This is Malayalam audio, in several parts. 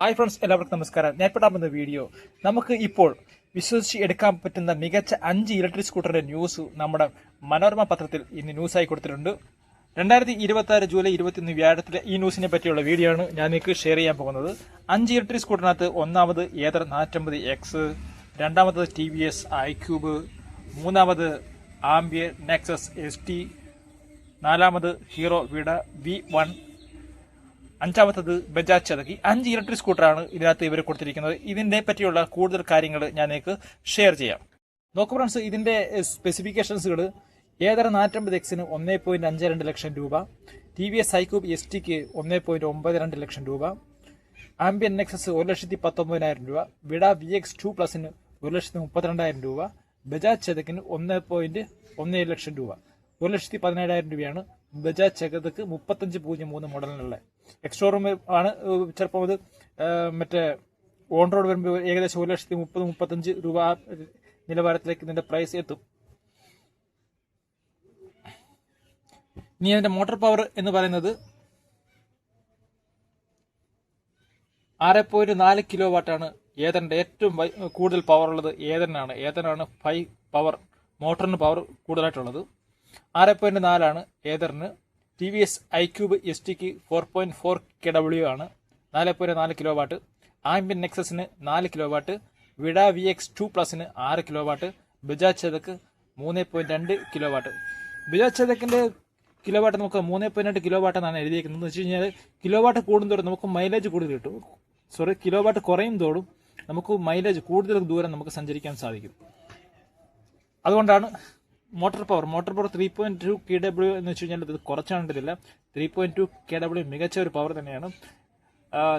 ഹായ് ഫ്രണ്ട്സ്, എല്ലാവർക്കും നമസ്കാരം. ഞാൻ പെടാമെന്ന വീഡിയോ നമുക്ക് ഇപ്പോൾ വിശ്വസിച്ച് എടുക്കാൻ പറ്റുന്ന മികച്ച 5 ഇലക്ട്രിക് സ്കൂട്ടറിന്റെ ന്യൂസ് നമ്മുടെ മനോരമ പത്രത്തിൽ ഇന്ന് ന്യൂസായി കൊടുത്തിട്ടുണ്ട്. 2026 ജൂലൈ 21 വ്യാഴത്തിലെ ഈ ന്യൂസിനെ പറ്റിയുള്ള വീഡിയോ ആണ് ഞാൻ നിങ്ങൾക്ക് ഷെയർ ചെയ്യാൻ പോകുന്നത്. 5 ഇലക്ട്രിക് സ്കൂട്ടറിനകത്ത് ഒന്നാമത് ഏതർ 450X, രണ്ടാമത് TVS iQube, മൂന്നാമത് ആംബിയർ നെക്സസ് ST, നാലാമത് ഹീറോ വിഡ V1, അഞ്ചാമത്തത് ബജാജ് ചതകി. 5 ഇലക്ട്രിക് സ്കൂട്ടറാണ് ഇതിനകത്ത് ഇവർ കൊടുത്തിരിക്കുന്നത്. ഇതിനെ പറ്റിയുള്ള കൂടുതൽ കാര്യങ്ങൾ ഞാൻ നിങ്ങൾക്ക് ഷെയർ ചെയ്യാം. നോക്കൂ ഫ്രണ്ട്സ്, ഇതിന്റെ സ്പെസിഫിക്കേഷൻസുകൾ ഏതർ 450Xന് 1.52 ലക്ഷം രൂപ, TVS iQube STക്ക് 1.92 ലക്ഷം രൂപ, ആംബിയൻ നെക്സസ് 1,19,000 രൂപ, വിഡ VX2 പ്ലസിന് 1,32,000 രൂപ, ബജാജ് ചതകിന് 1.17 ലക്ഷം രൂപ, 1,17,000 രൂപയാണ് ബജാജ് ചതക് 3503 മോഡലിനുള്ള. എക്സ്ഷോറൂം ആണ്. ചിലപ്പോൾ അത് മറ്റേ ഓൺ റോഡ് വരുമ്പോൾ ഏകദേശം 1,30,35 രൂപ നിലവാരത്തിലേക്ക് ഇതിന്റെ പ്രൈസ് എത്തും. ഇനി അതിന്റെ മോട്ടോർ പവർ എന്ന് പറയുന്നത് 6.4 കിലോ വാട്ടാണ്. ഏതറിന്റെ ഏറ്റവും കൂടുതൽ പവർ ഉള്ളത് ഏതറിനാണ്. ഏതറിനാണ് 5 പവർ, മോട്ടറിന് പവർ കൂടുതലായിട്ടുള്ളത്. 6.4 ഏതറിന്. TVS iQube STക്ക് 4.4 kW ആണ്, 4.4 കിലോ വാട്ട്. ആംബിയൻ നെക്സസിന് 4 കിലോ വാട്ട്, വിഡ VX2 പ്ലസിന് 6 kilo watt, Bajaj Chetak 3.2 kilo watt. Bajaj ചതക്കിന്റെ കിലോ വാട്ട് നമുക്ക് 3.2 കിലോ വാട്ട് എന്നാണ് എഴുതിയിരിക്കുന്നത്. എന്ന് വെച്ച് കഴിഞ്ഞാൽ കിലോ വാട്ട് കൂടുന്തോറും നമുക്ക് മൈലേജ് കൂടുതൽ കിട്ടും. കിലോ വാട്ട് കുറയും തോറും നമുക്ക് മൈലേജ് കൂടുതൽ ദൂരം നമുക്ക് സഞ്ചരിക്കാൻ സാധിക്കും. അതുകൊണ്ടാണ് മോട്ടോർ പവർ 3.2 kW എന്ന് വെച്ച് കഴിഞ്ഞാൽ ഇത് കുറച്ചാണ്ടില്ല. 3.2 kW മികച്ച ഒരു പവർ തന്നെയാണ്.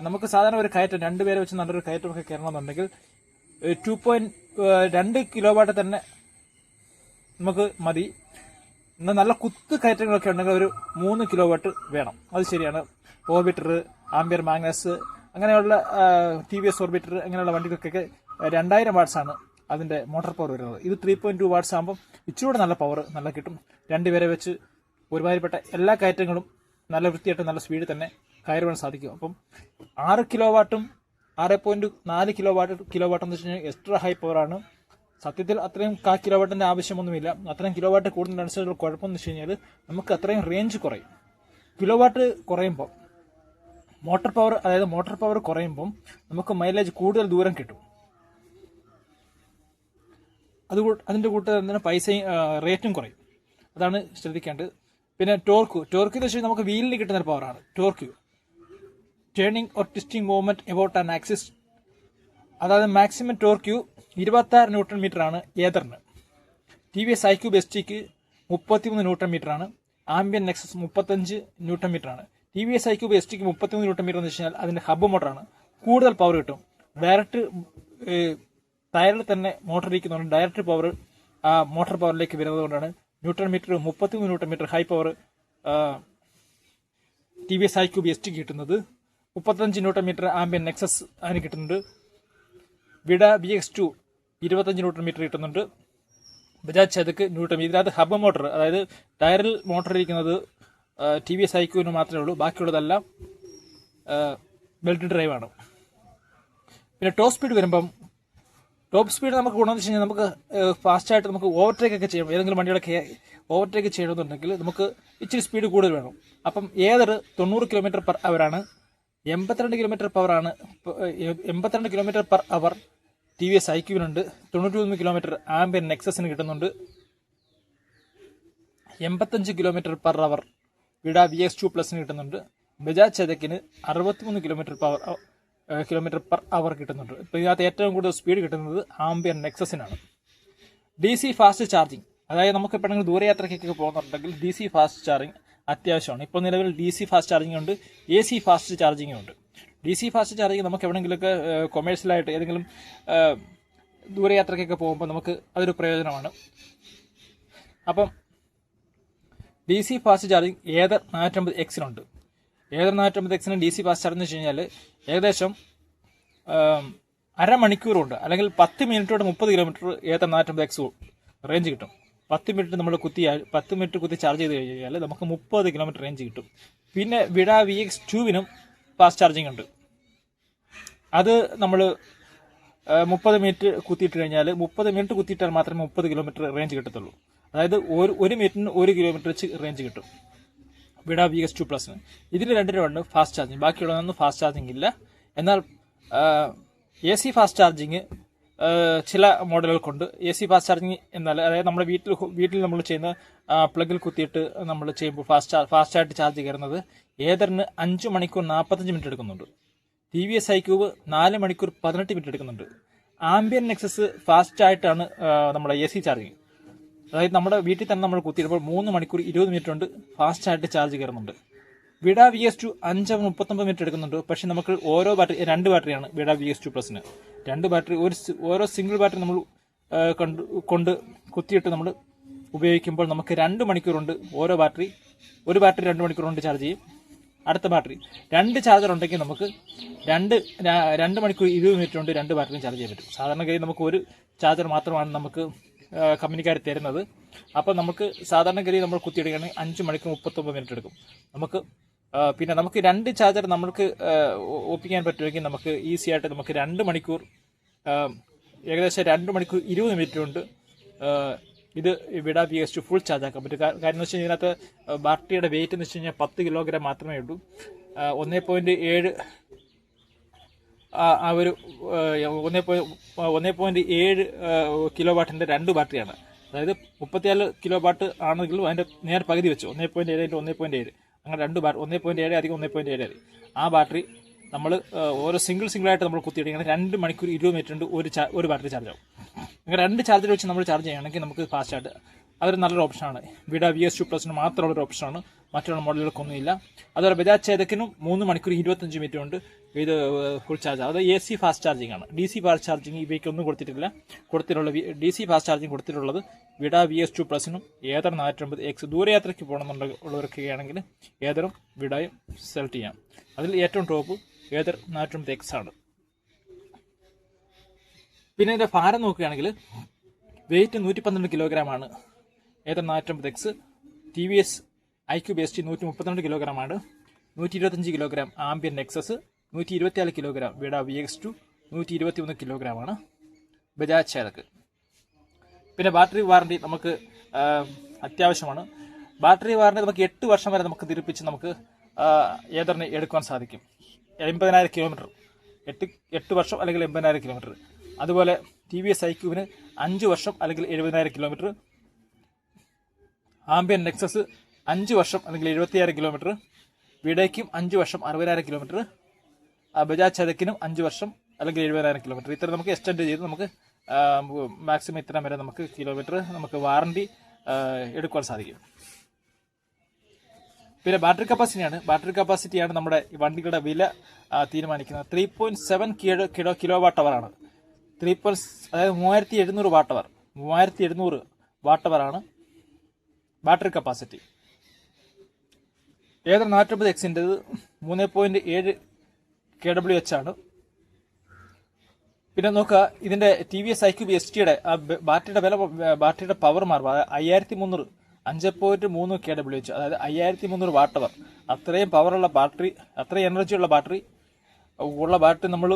നമുക്ക് സാധാരണ ഒരു കയറ്റം 2 പേരെ വെച്ച് നല്ലൊരു കയറ്റമൊക്കെ കയറണമെന്നുണ്ടെങ്കിൽ 2.2 കിലോ വാട്ട് തന്നെ നമുക്ക് മതി. എന്നാൽ നല്ല കുത്ത് കയറ്റങ്ങളൊക്കെ ഉണ്ടെങ്കിൽ ഒരു 3 കിലോ വാട്ട് വേണം. അത് ശരിയാണ്. ഓർബിറ്റർ, ആംബിയർ മാഗ്നസ്, അങ്ങനെയുള്ള TVS ഓർബിറ്റർ അങ്ങനെയുള്ള വണ്ടികൾക്കൊക്കെ 2000 വാട്ട്സ് ആണ് അതിന്റെ മോട്ടോർ പവർ വരുന്നത്. ഇത് 3.2 വാട്ട്സ് ആകുമ്പോൾ ഇച്ചിരൂടെ നല്ല പവർ നല്ല കിട്ടും. 2 പേരെ വെച്ച് ഒരുമാതിരിപ്പെട്ട എല്ലാ കയറ്റങ്ങളും നല്ല വൃത്തിയായിട്ട് നല്ല സ്പീഡിൽ തന്നെ കയറുവാൻ സാധിക്കും. അപ്പം 6 കിലോ വാട്ടും 6.4 കിലോ വാട്ട് എന്ന് വെച്ച് കഴിഞ്ഞാൽ എക്സ്ട്രാ ഹൈ പവറാണ്. സത്യത്തിൽ അത്രയും കിലോ വാട്ടിന്റെ ആവശ്യമൊന്നുമില്ല. അത്രയും കിലോ വാട്ട് കൂടുന്നതിനനുസരിച്ചുള്ള കുഴപ്പമെന്ന് വെച്ച് കഴിഞ്ഞാൽ നമുക്ക് അത്രയും റേഞ്ച് കുറയും. കിലോ വാട്ട് കുറയുമ്പോൾ മോട്ടോർ പവർ കുറയുമ്പം നമുക്ക് മൈലേജ് കൂടുതൽ ദൂരം കിട്ടും. അതിന്റെ കൂട്ടത്തിൽ തന്നെ പൈസയും റേറ്റും കുറയും. അതാണ് ശ്രദ്ധിക്കേണ്ടത്. പിന്നെ ടോർക്ക് എന്ന് വെച്ചാൽ നമുക്ക് വീലിന് കിട്ടുന്ന ഒരു പവറാണ് torque. Turning or twisting movement about an axis, അതായത് മാക്സിമം ടോർക്ക് 26 ന്യൂട്ടൺ മീറ്റർ ആണ് ഏതറിന്. TVS iQube STക്ക് 33 ന്യൂട്ടൺ മീറ്റർ ആണ്. ആംബിയൻ നെക്സസ് 35 ന്യൂട്ടൺ മീറ്റർ ആണ്. TVS iQube STക്ക് 33 ന്യൂട്ടൺ മീറ്റർ എന്ന് വെച്ച് കഴിഞ്ഞാൽ അതിന്റെ ഹബ്ബ് മോട്ടറാണ്. കൂടുതൽ പവർ കിട്ടും. ഡയറക്റ്റ് ടയറിൽ തന്നെ മോട്ടർ ഇരിക്കുന്നതുകൊണ്ട് ഡയറക്റ്റ് പവർ ആ മോട്ടോർ പവറിലേക്ക് വരുന്നത് കൊണ്ടാണ് newton metre 33 newton metre high power TVS iQube ST കിട്ടുന്നത്. 35 ന്യൂട്ടൺ മീറ്റർ ആംബിയൻ നെക്സസ് അതിന് കിട്ടുന്നുണ്ട്. വിഡ VX2 25 ന്യൂട്ടൺ മീറ്റർ കിട്ടുന്നുണ്ട്. ബജാജ് ചതക് ന്യൂട്ടൺ. ഇതിനകത്ത് ഹബ്ബ് മോട്ടർ, അതായത് ടയറിൽ മോട്ടർ ഇരിക്കുന്നത് TVS iQube മാത്രമേ ഉള്ളൂ. ബാക്കിയുള്ളതെല്ലാം ബെൽറ്റ് ഡ്രൈവ് ആണ്. പിന്നെ ടോപ്പ് സ്പീഡ് വരുമ്പം നമുക്ക് ഗുണമെന്ന് വെച്ച് കഴിഞ്ഞാൽ നമുക്ക് ഫാസ്റ്റായിട്ട് നമുക്ക് ഓവർടേക്ക് ഒക്കെ ചെയ്യണം. ഏതെങ്കിലും വണ്ടികളൊക്കെ ഓവർടേക്ക് ചെയ്യണമെന്നുണ്ടെങ്കിൽ നമുക്ക് ഇച്ചിരി സ്പീഡ് കൂടുതൽ വേണം. അപ്പം ഏതൊരു 90 km/h ആണ്. 82 km/h TVS iQube 93 km ambient നെക്സസിന് കിട്ടുന്നുണ്ട്. 85 km/h വിഡ VX2 പ്ലസിന് കിട്ടുന്നുണ്ട്. ബജാജ് ചതക്കിന് 63 km/h കിട്ടുന്നുണ്ട്. ഇപ്പൊ ഇതിനകത്ത് ഏറ്റവും കൂടുതൽ സ്പീഡ് കിട്ടുന്നത് ആംബിയൻ നെക്സസിനാണ്. DC ഫാസ്റ്റ് ചാർജിങ്, അതായത് നമുക്ക് എപ്പോഴെങ്കിലും ദൂരയാത്രയ്ക്കൊക്കെ പോകുന്നുണ്ടെങ്കിൽ DC ഫാസ്റ്റ് ചാർജിങ് അത്യാവശ്യമാണ്. ഇപ്പോൾ നിലവിൽ DC ഫാസ്റ്റ് ചാർജിങ് ഉണ്ട്, AC ഫാസ്റ്റ് ചാർജിങ് ഉണ്ട്. DC ഫാസ്റ്റ് ചാർജിങ് നമുക്ക് എവിടെയെങ്കിലുമൊക്കെ കൊമേഴ്സ്യലായിട്ട് ഏതെങ്കിലും ദൂരയാത്രയ്ക്കൊക്കെ പോകുമ്പോൾ നമുക്ക് അതൊരു പ്രയോജനമാണ്. അപ്പം DC ഫാസ്റ്റ് ചാർജിങ് ഏതർ 450Xനുണ്ട്. ഏതർ 450Xന് DC ഫാസ്റ്റ് ചാർജ് എന്ന് വെച്ച് കഴിഞ്ഞാൽ ഏകദേശം അരമണിക്കൂറുണ്ട്, അല്ലെങ്കിൽ 10 മിനിറ്റോട് 30 കിലോമീറ്റർ ഏതർ 450X റേഞ്ച് കിട്ടും. 10 മിനിറ്റ് നമ്മൾ 10 മിനിറ്റ് കുത്തി ചാർജ് ചെയ്ത് കഴിഞ്ഞാൽ നമുക്ക് 30 കിലോമീറ്റർ റേഞ്ച് കിട്ടും. പിന്നെ വിഡ VX2 ഫാസ്റ്റ് ചാർജിങ് ഉണ്ട്. അത് നമ്മൾ 30 മിനിറ്റ് കുത്തിയിട്ട് കഴിഞ്ഞാൽ 30 മിനിറ്റ് കുത്തിയിട്ടാൽ മാത്രമേ 30 കിലോമീറ്റർ റേഞ്ച് കിട്ടത്തുള്ളൂ. അതായത് ഒരു മിനിറ്റിന് 1 കിലോമീറ്റർ വെച്ച് റേഞ്ച് കിട്ടും വിഡ VX2+. ഇതിൽ രണ്ടിനുണ്ട് ഫാസ്റ്റ് ചാർജിങ്, ബാക്കിയുള്ളതൊന്നും ഫാസ്റ്റ് ചാർജിങ് ഇല്ല. എന്നാൽ AC ഫാസ്റ്റ് ചാർജിങ് ചില മോഡലുകൾക്കുണ്ട്. AC ഫാസ്റ്റ് ചാർജിങ് എന്നാൽ അതായത് നമ്മുടെ വീട്ടിൽ നമ്മൾ ചെയ്യുന്ന പ്ലഗിൽ കുത്തിയിട്ട് നമ്മൾ ചെയ്യുമ്പോൾ ഫാസ്റ്റായിട്ട് ചാർജ് കയറുന്നത് ഏതറിന് 5 മണിക്കൂർ 45 മിനിറ്റ് എടുക്കുന്നുണ്ട്. TVS iQube 4 മണിക്കൂർ 18 മിനിറ്റ് എടുക്കുന്നുണ്ട്. ആംബിയൻ നെക്സസ് ഫാസ്റ്റ് ആയിട്ടാണ് നമ്മുടെ AC ചാർജിങ്. അതായത് നമ്മുടെ വീട്ടിൽ തന്നെ നമ്മൾ കുത്തിയിടുമ്പോൾ 3 മണിക്കൂർ 20 മിനിറ്റ് കൊണ്ട് ഫാസ്റ്റ് ആയിട്ട് ചാർജ് കയറുന്നുണ്ട്. വിഡ VX2 5-39 മിനിറ്റ് എടുക്കുന്നുണ്ട്. പക്ഷെ നമുക്ക് ഓരോ ബാറ്ററി 2 ബാറ്ററിയാണ് വിഡ VX2+ന്. 2 ബാറ്ററി ഓരോ സിംഗിൾ ബാറ്ററി നമ്മൾ കൊണ്ട് കുത്തിയിട്ട് നമ്മൾ ഉപയോഗിക്കുമ്പോൾ നമുക്ക് 2 മണിക്കൂറുണ്ട് ഒരു ബാറ്ററി 2 മണിക്കൂർ കൊണ്ട് ചാർജ് ചെയ്യും. അടുത്ത ബാറ്ററി 2 ചാർജർ ഉണ്ടെങ്കിൽ നമുക്ക് 2 മണിക്കൂർ 20 മിനിറ്റ് കൊണ്ട് 2 ബാറ്ററിയും ചാർജ് ചെയ്യാൻ പറ്റും. സാധാരണഗതി നമുക്ക് ഒരു ചാർജർ മാത്രമാണ് നമുക്ക് കമ്പനിക്കാർ തരുന്നത്. അപ്പോൾ നമുക്ക് സാധാരണഗതി നമ്മൾ കുത്തിയെടുക്കുകയാണെങ്കിൽ 5 മണിക്കൂർ 39 മിനിറ്റ് എടുക്കും. പിന്നെ നമുക്ക് 2 ചാർജർ നമുക്ക് ഒപ്പിക്കാൻ പറ്റുമെങ്കിൽ നമുക്ക് ഈസി ആയിട്ട് നമുക്ക് 2 മണിക്കൂർ ഏകദേശം 2 മണിക്കൂർ 20 മിനിറ്റ് കൊണ്ട് ഇത് വിഡ VX2 ഫുൾ ചാർജ് ആക്കാൻ പറ്റും. കാര്യം എന്ന് വെച്ച് കഴിഞ്ഞാൽ ഇതിനകത്ത് ബാറ്ററിയുടെ വെയിറ്റ് എന്ന് വെച്ച് കഴിഞ്ഞാൽ 10 കിലോഗ്രാം മാത്രമേ ഉള്ളൂ. 1.7 ആ ഒരു 1.7 കിലോ വാട്ടിൻ്റെ 2 ബാറ്ററിയാണ്. അതായത് 34 കിലോ വാട്ട് ആണെങ്കിലും അതിൻ്റെ നേർ പകുതി വെച്ചു 1.7 × 1.7 അങ്ങനെ 1.7 അധികം 1.7 ആ ബാറ്ററി നമ്മൾ ഓരോ സിംഗിളായിട്ട് നമ്മൾ കുത്തിയിടുകയാണ് 2 മണിക്കൂർ 20 മിനിറ്റ് കൊണ്ട് ഒരു ബാറ്ററി ചാർജ് ആവും. അങ്ങനെ 2 ചാർജർ വെച്ച് നമ്മൾ ചാർജ് ചെയ്യുകയാണെങ്കിൽ നമുക്ക് ഫാസ്റ്റായിട്ട് അതൊരു നല്ലൊരു ഓപ്ഷനാണ്. വിഡ VX2+ന് മാത്രമുള്ളൊരു ഓപ്ഷനാണ്, മറ്റുള്ള മോഡലുകൾക്കൊന്നുമില്ല. അതുപോലെ ബജാജ് ചേതക്കിനും 3 മണിക്കൂർ 25 മിനിറ്റ് കൊണ്ട് ഇത് ഫുൾ ചാർജ്. അത് AC ഫാസ്റ്റ് ചാർജിങ് ആണ്. DC ഫാസ്റ്റ് ചാർജിങ് ഇവയ്ക്കൊന്നും കൊടുത്തിട്ടില്ല. DC ഫാസ്റ്റ് ചാർജിങ് കൊടുത്തിട്ടുള്ളത് വിഡ VX2+നും ഏതർ 450X ദൂര യാത്രയ്ക്ക് പോകണമെന്നുള്ളവർക്കൊക്കെയാണെങ്കിൽ ഏതറും വിഡയും സെലക്ട് ചെയ്യാം. അതിൽ ഏറ്റവും ടോപ്പ് ഏതർ 450X ആണ്. പിന്നെ ഇതിൻ്റെ ഭാരം നോക്കുകയാണെങ്കിൽ വെയിറ്റ് 112 കിലോഗ്രാം ആണ് Ather 450X. TVS iQube ST 132 kilogram ആണ്. 125 kilogram Ampere Nexus, 124 kilogram Vida VX2, 121 kilogram ആണ് ബജാജ് ചേതക്ക്. പിന്നെ ബാറ്ററി വാറണ്ടി നമുക്ക് അത്യാവശ്യമാണ്. ബാറ്ററി വാറണ്ടി നമുക്ക് 8 വർഷം വരെ നമുക്ക് തിരിപ്പിച്ച് നമുക്ക് ഏതറിന് എടുക്കാൻ സാധിക്കും. 80,000 കിലോമീറ്റർ 8 വർഷം അല്ലെങ്കിൽ 80,000 കിലോമീറ്റർ. അതുപോലെ TVS iQube 5 വർഷം അല്ലെങ്കിൽ 70,000 കിലോമീറ്റർ. ആംബിയൻ നെക്സസ് 5 വർഷം അല്ലെങ്കിൽ 70,000 കിലോമീറ്റർ. വിഡയ്ക്കും 5 വർഷം 60,000 കിലോമീറ്റർ. ബജാജ് ചേതക്കിനും 5 വർഷം അല്ലെങ്കിൽ 70,000 കിലോമീറ്റർ. ഇത്ര നമുക്ക് എക്സ്റ്റെൻഡ് ചെയ്ത് നമുക്ക് മാക്സിമം ഇത്ര വരെ നമുക്ക് കിലോമീറ്റർ നമുക്ക് വാറണ്ടി എടുക്കാൻ സാധിക്കും. പിന്നെ ബാറ്ററി കപ്പാസിറ്റിയാണ് നമ്മുടെ ഈ വണ്ടികളുടെ വില തീരുമാനിക്കുന്നത്. 3.7 കിലോ വാട്ട് അവറാണ്. അതായത് 3700 വാട്ട് അവർ 3700 വാട്ട് അവറാണ് ബാറ്ററി കപ്പാസിറ്റി. ഏതർ 450Xൻ്റെത് 3.7 kWh ആണ്. പിന്നെ നോക്കുക ഇതിന്റെ TVS iQube STയുടെ ബാറ്ററിയുടെ പവർ മാറുക 5300 5.3 kWh അതായത് 5300 വാട്ട് അവർ. അത്രയും പവറുള്ള ബാറ്ററി, അത്രയും എനർജിയുള്ള ബാറ്ററി നമ്മൾ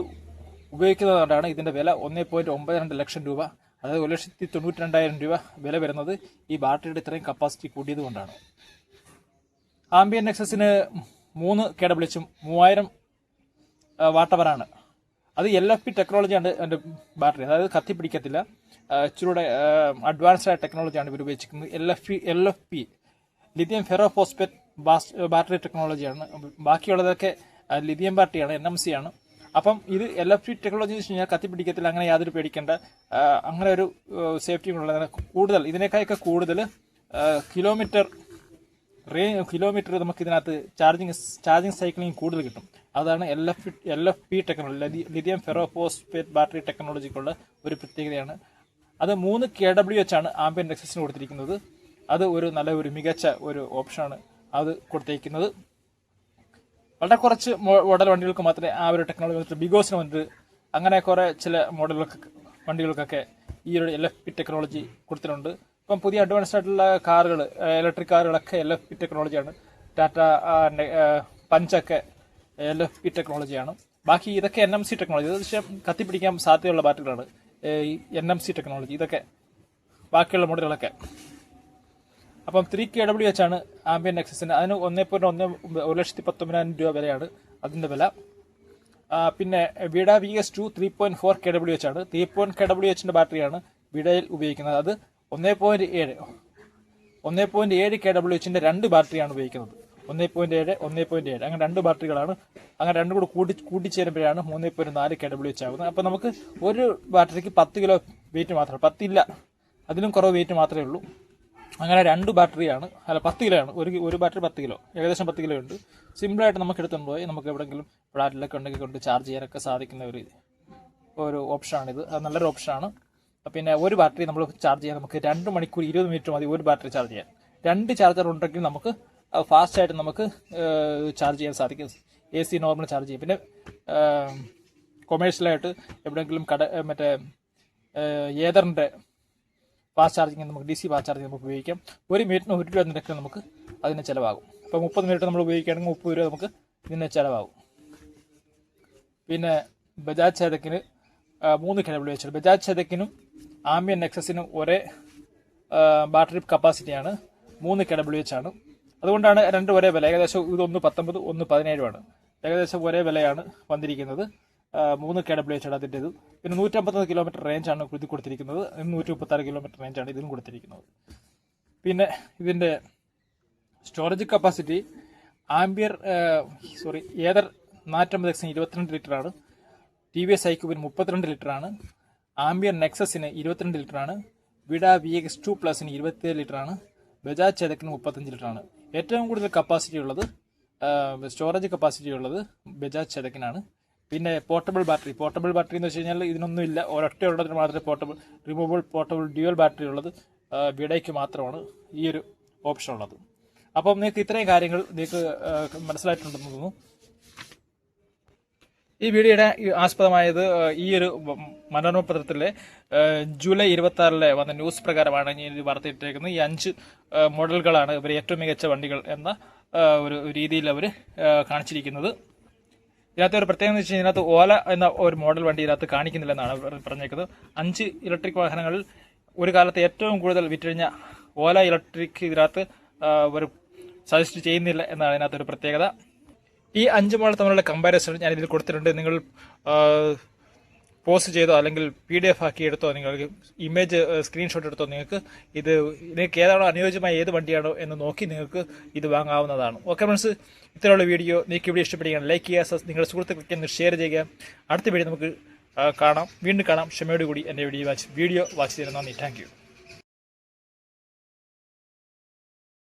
ഉപയോഗിക്കുന്നതുകൊണ്ടാണ് ഇതിന്റെ വില 1.92 ലക്ഷം രൂപ, അതായത് 1,92,000 രൂപ വില വരുന്നത് ഈ ബാറ്ററിയുടെ ഇത്രയും കപ്പാസിറ്റി കൂട്ടിയത് കൊണ്ടാണ്. ആംബിയൻ നെക്സസിന് 3 kWh 3000 വാട്ട് അവറാണ്. അത് LFP ടെക്നോളജിയാണ് എൻ്റെ ബാറ്ററി, അതായത് കത്തിപ്പിടിക്കത്തില്ല. ഇച്ചിരൂടെ അഡ്വാൻസ്ഡ് ആയ ടെക്നോളജിയാണ് ഇവർ ഉപയോഗിച്ചിരിക്കുന്നത്. LFP ലിഥിയം ഫെറോഫോസ്ഫേറ്റ് ബാറ്ററി ടെക്നോളജിയാണ്. ബാക്കിയുള്ളതൊക്കെ ലിഥിയം ബാറ്ററിയാണ്, NMC ആണ്. അപ്പം ഇത് LFP ടെക്നോളജി എന്ന് വെച്ച് കഴിഞ്ഞാൽ കത്തിപ്പിടിക്കത്തില്ല, അങ്ങനെ യാതൊരു പേടിക്കേണ്ട അങ്ങനെ ഒരു സേഫ്റ്റി ഉള്ളത്. കൂടുതൽ ഇതിനേക്കാളൊക്കെ കൂടുതൽ കിലോമീറ്റർ നമുക്ക് ഇതിനകത്ത് ചാർജിങ് സൈക്ലിംഗ് കൂടുതൽ കിട്ടും. അതാണ് LFP ടെക്നോളജി, ലിഥിയം ഫെറോഫോസ്ഫേറ്റ് ബാറ്ററി ടെക്നോളജിക്കുള്ള ഒരു പ്രത്യേകതയാണ്. അത് 3 kWh ആണ് ആംബിയൻ നെക്സസിന് കൊടുത്തിരിക്കുന്നത്. അത് ഒരു മികച്ച ഒരു ഓപ്ഷനാണ് അത് കൊടുത്തിരിക്കുന്നത്. വളരെ കുറച്ച് മോഡൽ വണ്ടികൾക്ക് മാത്രമേ ആ ഒരു ടെക്നോളജി വന്നിട്ട് ബിഗോസിന് വന്നിട്ട് അങ്ങനെ കുറെ ചില വണ്ടികൾക്കൊക്കെ ഈ ഒരു LFP ടെക്നോളജി കൊടുത്തിട്ടുണ്ട്. ഇപ്പം പുതിയ അഡ്വാൻസ്ഡ് ആയിട്ടുള്ള കാറുകൾ, ഇലക്ട്രിക് കാറുകളൊക്കെ LFP ടെക്നോളജിയാണ്. ടാറ്റ പഞ്ചൊക്കെ LFP ടെക്നോളജിയാണ്. ബാക്കി ഇതൊക്കെ NMC ടെക്നോളജി, ഏകദേശം കത്തിപ്പിടിക്കാൻ സാധ്യതയുള്ള ബാറ്ററികളാണ് ഈ NMC ടെക്നോളജി. ഇതൊക്കെ ബാക്കിയുള്ള മോഡലുകളൊക്കെ. അപ്പം 3 kWh ആണ് ആംബിയൻ നെക്സസിന്. അതിന് 1,19,000 രൂപ വിലയാണ് അതിൻ്റെ വില. പിന്നെ വിഡ VS2 3.4 kWh ആണ്. 3 kWhന്റെ ബാറ്ററിയാണ് വിഡയിൽ ഉപയോഗിക്കുന്നത്. അത് 1.7 kWhന്റെ 2 ബാറ്ററിയാണ് ഉപയോഗിക്കുന്നത്. 1.7 അങ്ങനെ 2 ബാറ്ററികളാണ്. അങ്ങനെ രണ്ടും കൂടെ കൂട്ടിച്ചേരുമ്പോഴാണ് 3.4 kWh ആകുന്നത്. അപ്പോൾ നമുക്ക് ഒരു ബാറ്ററിക്ക് 10 കിലോ വെയിറ്റ് മാത്രമേ, 10 ഇല്ല, അതിലും കുറവ് വെയിറ്റ് മാത്രമേ ഉള്ളൂ. അങ്ങനെ 2 ബാറ്ററിയാണ്, അല്ല 10 കിലോ ആണ്. ഒരു ബാറ്ററി 10 കിലോ, ഏകദേശം 10 കിലോ ഉണ്ട്. സിമ്പിളായിട്ട് നമുക്ക് എടുത്തുകൊണ്ട് പോയി നമുക്ക് എവിടെയെങ്കിലും ഫ്ലാറ്റിലൊക്കെ ഉണ്ടെങ്കിൽ കൊണ്ട് ചാർജ് ചെയ്യാനൊക്കെ സാധിക്കുന്ന ഒരു ഓപ്ഷനാണിത്. അത് നല്ലൊരു ഓപ്ഷനാണ്. പിന്നെ ഒരു ബാറ്ററി നമ്മൾ ചാർജ് ചെയ്യാൻ നമുക്ക് 2 മണിക്കൂർ 20 മിനിറ്റ് മതി ഒരു ബാറ്ററി ചാർജ് ചെയ്യാൻ. 2 ചാർജർ ഉണ്ടെങ്കിൽ നമുക്ക് ഫാസ്റ്റായിട്ട് നമുക്ക് ചാർജ് ചെയ്യാൻ സാധിക്കും. AC നോർമൽ ചാർജ് ചെയ്യും. പിന്നെ കൊമേഴ്ഷ്യലായിട്ട് എവിടെയെങ്കിലും മറ്റേ ഏതറിൻ്റെ ഫാസ്റ്റ് ചാർജിങ് നമുക്ക് DC ഫാസ്റ്റ് ചാർജിങ് നമുക്ക് ഉപയോഗിക്കാം. 1 മിനിറ്റിന് 1 രൂപ നിരക്കിൽ നമുക്ക് അതിന് ചിലവാകും. അപ്പോൾ 30 മിനിറ്റ് നമ്മൾ ഉപയോഗിക്കുകയാണെങ്കിൽ 30 രൂപ നമുക്ക് ഇതിന് ചിലവാകും. പിന്നെ ബജാജ് ചേതക്കിന് 3 kWh. ബജാജ് ചേതക്കിനും ആംബിയൻ നെക്സസിനും ഒരേ ബാറ്ററി കപ്പാസിറ്റിയാണ്, 3 kWh ആണ്. അതുകൊണ്ടാണ് രണ്ടും ഒരേ വില. ഏകദേശം ഇത് 1.19 1.17 ആണ്. ഏകദേശം ഒരേ വിലയാണ് വന്നിരിക്കുന്നത്. 3 kWh ആണ് അതിൻ്റെത്. പിന്നെ 151 കിലോമീറ്റർ റേഞ്ചാണ് ഇത് കൊടുത്തിരിക്കുന്നത്. 136 കിലോമീറ്റർ റേഞ്ചാണ് ഇതിനും കൊടുത്തിരിക്കുന്നത്. പിന്നെ ഇതിൻ്റെ സ്റ്റോറേജ് കപ്പാസിറ്റി ഏതർ 450X 22 ലിറ്ററാണ്. TVS iQube 32 ലിറ്ററാണ്. ആംബിയൻ നെക്സസിന് 22 ലിറ്ററാണ്. വിഡ VX2 പ്ലസിന് 27 ലിറ്ററാണ്. ബജാജ് ചേതക്കിന് 35 ലിറ്ററാണ്. ഏറ്റവും കൂടുതൽ കപ്പാസിറ്റി ഉള്ളത്, സ്റ്റോറേജ് കപ്പാസിറ്റി ഉള്ളത് ബജാജ് ചേതക്കിനാണ്. പിന്നെ പോർട്ടബിൾ ബാറ്ററി എന്ന് വെച്ച് കഴിഞ്ഞാൽ ഇതിനൊന്നുമില്ല, ഒരൊറ്റ ഉള്ളതിന് മാത്രമേ റിമൂവബിൾ പോർട്ടബിൾ ഡ്യുവൽ ബാറ്ററി ഉള്ളത് വിഡയ്ക്ക് മാത്രമാണ് ഈ ഒരു ഓപ്ഷൻ ഉള്ളത്. അപ്പം നിങ്ങൾക്ക് ഇത്രയും കാര്യങ്ങൾ നിങ്ങൾക്ക് മനസ്സിലായിട്ടുണ്ടെന്ന് തോന്നുന്നു. ഈ വീഡിയോയുടെ ആസ്പദമായത് ഈ ഒരു മനോരമ പത്രത്തിലെ ജൂലൈ 26 വന്ന ന്യൂസ് പ്രകാരമാണ് ഈ വാർത്തയിട്ടേക്കുന്നത്. ഈ 5 മോഡലുകളാണ് ഇവർ ഏറ്റവും മികച്ച വണ്ടികൾ എന്ന ഒരു രീതിയിൽ അവർ കാണിച്ചിരിക്കുന്നത്. ഇതിനകത്ത് ഒരു പ്രത്യേകത എന്ന് വെച്ച് കഴിഞ്ഞാൽ ഇതിനകത്ത് ഓല എന്ന ഒരു മോഡൽ വണ്ടി ഇതിനകത്ത് കാണിക്കുന്നില്ലെന്നാണ് പറഞ്ഞേക്കുന്നത്. 5 ഇലക്ട്രിക് വാഹനങ്ങളിൽ ഒരു കാലത്ത് ഏറ്റവും കൂടുതൽ വിറ്റഴിഞ്ഞ ഓല ഇലക്ട്രിക് ഇതിനകത്ത് ഒരു സജസ്റ്റ് ചെയ്യുന്നില്ല എന്നാണ് ഇതിനകത്തൊരു പ്രത്യേകത. ഈ 5 മോഡൽ തമ്മിലുള്ള കമ്പാരിസൺ ഞാൻ ഇതിൽ കൊടുത്തിട്ടുണ്ട്. നിങ്ങൾ പോസ്റ്റ് ചെയ്തോ അല്ലെങ്കിൽ PDF ആക്കി എടുത്തോ, നിങ്ങൾക്ക് ഇമേജ് സ്ക്രീൻഷോട്ട് എടുത്തോ, നിങ്ങൾക്ക് ഏതാണോ അനുയോജ്യമായ ഏത് വണ്ടിയാണോ എന്ന് നോക്കി നിങ്ങൾക്ക് ഇത് വാങ്ങാവുന്നതാണ്. ഓക്കെ ഫ്രണ്ട്സ്, ഇത്തരമുള്ള വീഡിയോ നിങ്ങൾക്ക് ഇവിടെ ഇഷ്ടപ്പെടുകയാണ് ലൈക്ക് ചെയ്യുക, നിങ്ങളുടെ സുഹൃത്തുക്കൾക്ക് ഷെയർ ചെയ്യുക. അടുത്ത വീഡിയോ നമുക്ക് വീണ്ടും കാണാം. ക്ഷമയോടുകൂടി എൻ്റെ വീഡിയോ വാച്ച് ചെയ്തിരുന്നു. നന്ദി. Thank you.